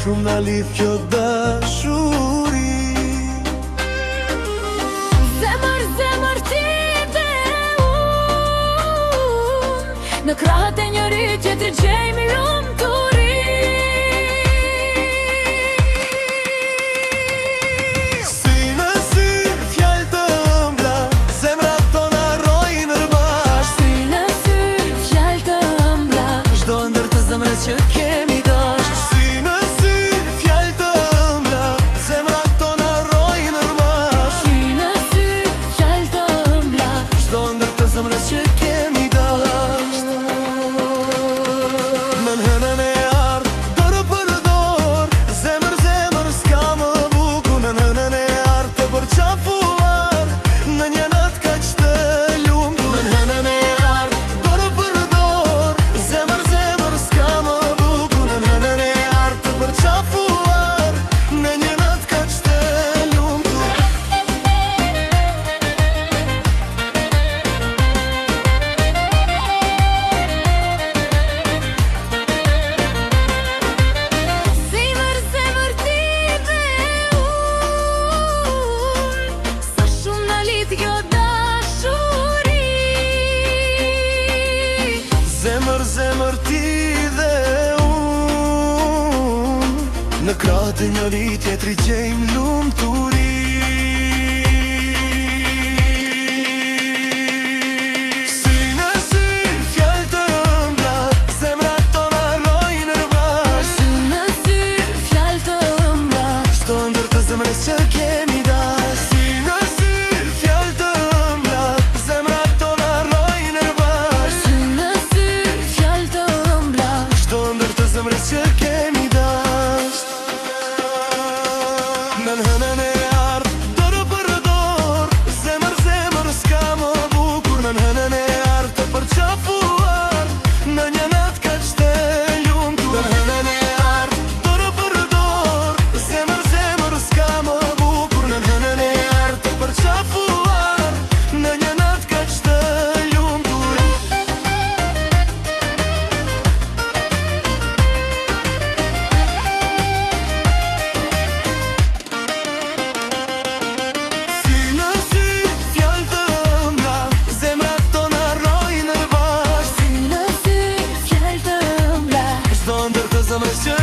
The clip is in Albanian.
shumë na lidh kjo dashuri. Zemër, zemër ti dhe unë, në krahët e njëri tjetrit gjejmë lumturi. Si në sy fjalë të ëmbla, zemrat tona rrojnë rbash. Si në sy fjalë të ëmbla, çdo ndër të zemrës që kemi dash. Si në sy fjalë të ëmbla, zemrat tona rrojnë rbash. si në sy fjalë të ëmbla, Çdo ndër të zemrës që kemi dash. Në hënën e ardh, dorë për dorë, zemër, zemër s'ka më bukur. Në hënën e ardh të përqafuar, në një natë kaq të lumtur. Në hënën e ardh, dorë për dorë, zemër, zemër s'ka më bukur. Në hënën e ardh të përqafuar, në një natë kaq të lumtur. zemër, zemër ti dhe unë, sa shumë na lidh kjo dashuri. Zemër, zemër ti dhe unë, në krahët e njëri tjetrit gjejmë lumturi. Si në sy fjalë të ëmbla, zemrat tona rrojnë rbash. Si në sy fjalë të ëmbla, Çdo ndër të zemrës që kemi dash. Si në sy fjalë të ëmbla, zemrat tona rrojnë rbash. si në sy fjalë të ëmbla, Çdo ndër të zemrës që kemi dash. Në hënën e ardh, dorë për dorë, zemër, zemër s'ka më bukur. Në hënën e ardh të përqafuar, në një natë kaq të lumtur. Në hënën e ardh, dorë për dorë, zemër, zemër s'ka më bukur. Në hënën e ardh të përqafuar, në një natë kaq të lumtur. Si në sy fjalë të ëmbla, zemrat tona rrojnë rbash. si në sy fjalë të ëmbla, Çdo ndër të zemrës që